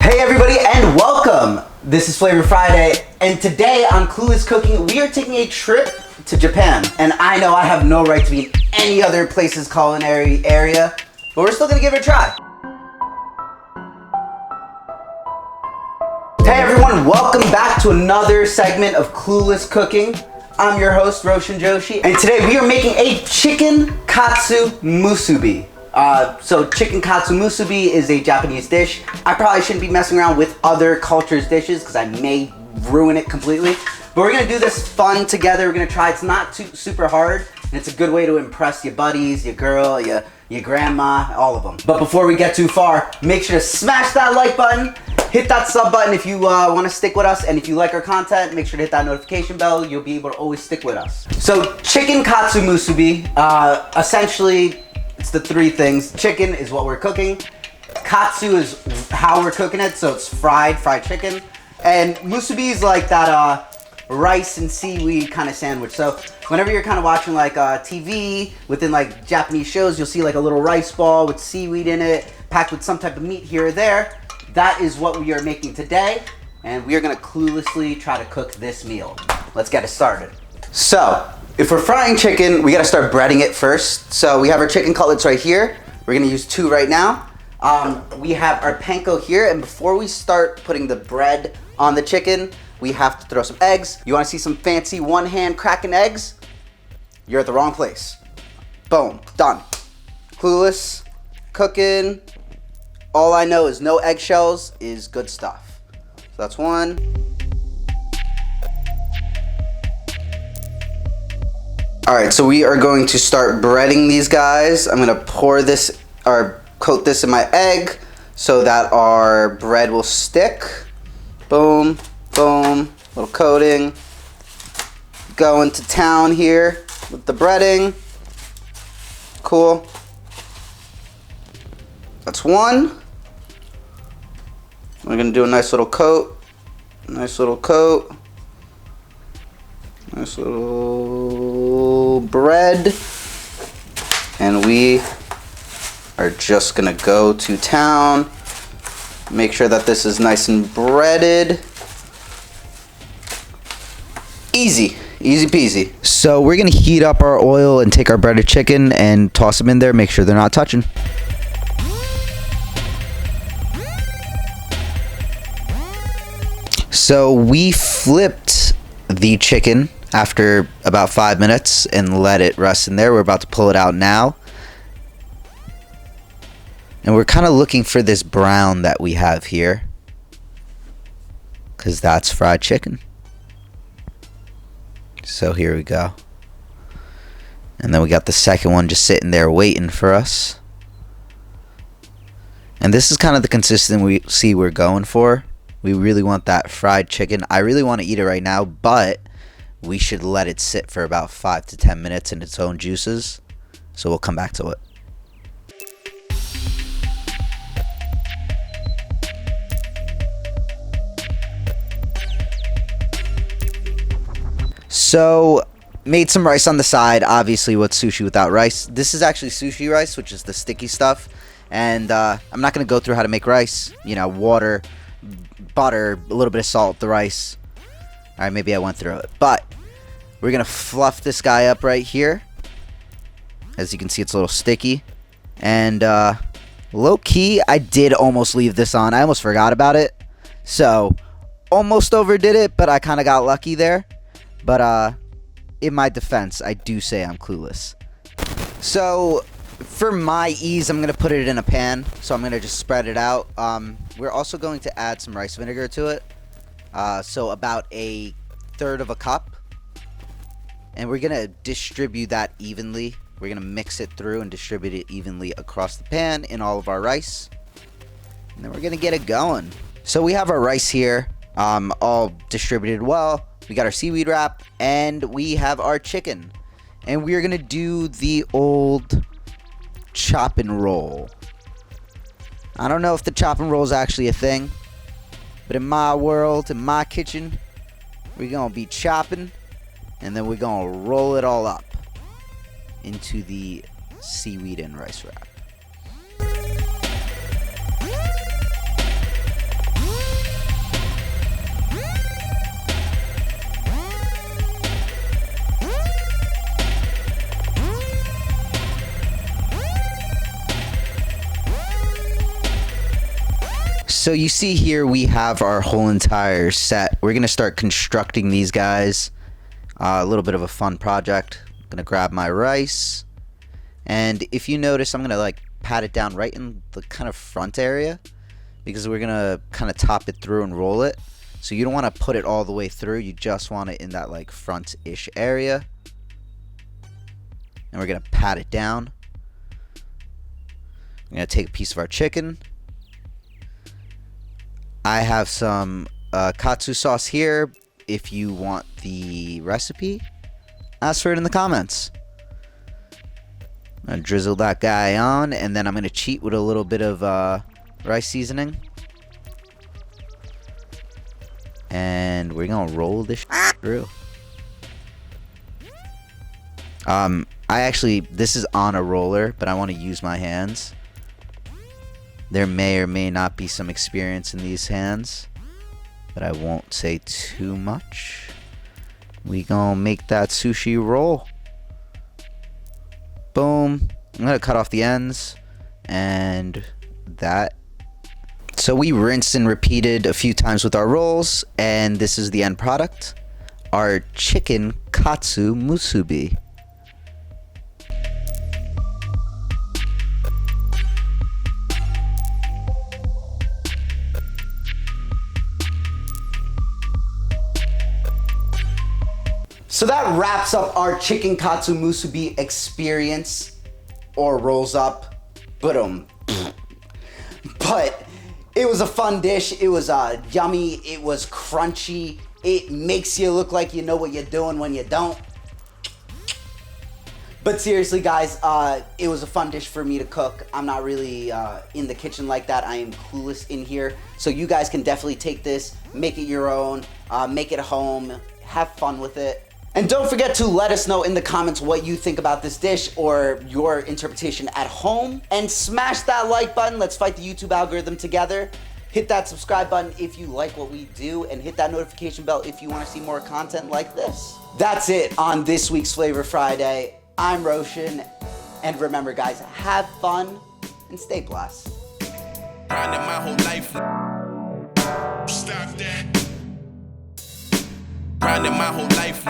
Hey everybody and welcome! This is Flavor Friday and today on Clueless Cooking we are taking a trip to Japan. And I know I have no right to be in any other place's culinary area, but we're still gonna give it a try. Hey everyone, welcome back to another segment of Clueless Cooking. I'm your host Roshan and today we are making a Chicken Katsu Musubi. So Chicken Katsu Musubi is a Japanese dish. I probably shouldn't be messing around with other cultures' dishes because I may ruin it completely. But we're gonna do this fun together. We're gonna try. It's not too super hard, and it's a good way to impress your buddies, your girl, your grandma, all of them. But before we get too far, make sure to smash that like button, hit that sub button if you want to stick with us, and if you like our content, make sure to hit that notification bell. You'll be able to always stick with us. So Chicken Katsu Musubi, essentially. It's the three things. Chicken is what we're cooking. Katsu is how we're cooking it, so it's fried chicken. And musubi is like that rice and seaweed kind of sandwich. So whenever you're kind of watching like TV within like Japanese shows, you'll see like a little rice ball with seaweed in it, packed with some type of meat here or there. That is what we are making today, and we are gonna cluelessly try to cook this meal. Let's get it started. So, if we're frying chicken, we gotta start breading it first. So we have our chicken cutlets right here. We're gonna use 2 right now. We have our panko here, and before we start putting the bread on the chicken, we have to throw some eggs. You wanna see some fancy one-hand cracking eggs? You're at the wrong place. Boom, done. Clueless, cooking. All I know is no eggshells is good stuff. So that's 1. All right, so we are going to start breading these guys. I'm gonna pour this or coat this in my egg so that our bread will stick. Boom, boom, little coating. Going to town here with the breading. Cool. That's 1. We're gonna do a nice little coat. Nice little coat. Nice little bread, and we are just gonna go to town. Make sure that this is nice and breaded. Easy peasy. So we're gonna heat up our oil and take our breaded chicken and toss them in there. Make sure they're not touching. So we flipped the chicken after about 5 minutes and let it rest in there. We're about to pull it out now. And we're kind of looking for this brown that we have here, because that's fried chicken. So here we go. And then we got the second one just sitting there waiting for us. And this is kind of the consistency we're going for. We really want that fried chicken. I really want to eat it right now, but we should let it sit for about 5 to 10 minutes in its own juices. So we'll come back to it. So, made some rice on the side. Obviously, what's sushi without rice? This is actually sushi rice, which is the sticky stuff. And I'm not going to go through how to make rice. You know, water, butter, a little bit of salt, the rice. Alright, maybe I went through it. But we're going to fluff this guy up right here. As you can see, it's a little sticky. And low-key, I did almost leave this on. I almost forgot about it. So, almost overdid it, but I kind of got lucky there. But in my defense, I do say I'm clueless. So, for my ease, I'm going to put it in a pan. So, I'm going to just spread it out. We're also going to add some rice vinegar to it. So about 1/3 of a cup. And we're going to distribute that evenly. We're going to mix it through and distribute it evenly across the pan in all of our rice. And then we're going to get it going. So we have our rice here, all distributed well. We got our seaweed wrap, and we have our chicken. And we are going to do the old chop and roll. I don't know if the chop and roll is actually a thing, but in my world, in my kitchen, we're going to be chopping, and then we're going to roll it all up into the seaweed and rice wrap. So you see here we have our whole entire set. We're gonna start constructing these guys. A little bit of a fun project. I'm gonna grab my rice, and if you notice, I'm gonna like pat it down right in the kind of front area, because we're gonna kind of top it through and roll it. So you don't want to put it all the way through, you just want it in that like front-ish area. And we're gonna pat it down. I'm gonna take a piece of our chicken. I have some katsu sauce here. If you want the recipe, ask for it in the comments. I'm gonna drizzle that guy on, and then I'm gonna cheat with a little bit of rice seasoning. And we're gonna roll this through. This is on a roller, but I want to use my hands. There may or may not be some experience in these hands, but I won't say too much. We gonna make that sushi roll. Boom. I'm gonna cut off the ends, and that. So we rinsed and repeated a few times with our rolls, and this is the end product. Our Chicken Katsu Musubi. So that wraps up our Chicken Katsu Musubi experience, or rolls up. But it was a fun dish. It was yummy. It was crunchy. It makes you look like you know what you're doing when you don't. But seriously, guys, it was a fun dish for me to cook. I'm not really in the kitchen like that. I am clueless in here. So you guys can definitely take this, make it your own, make it home, have fun with it. And don't forget to let us know in the comments what you think about this dish or your interpretation at home. And smash that like button. Let's fight the YouTube algorithm together. Hit that subscribe button if you like what we do, and hit that notification bell if you want to see more content like this. That's it on this week's Flavor Friday. I'm Roshan, and remember, guys, have fun and stay blessed. Grinding my whole life. Stop that. Grinding my whole life.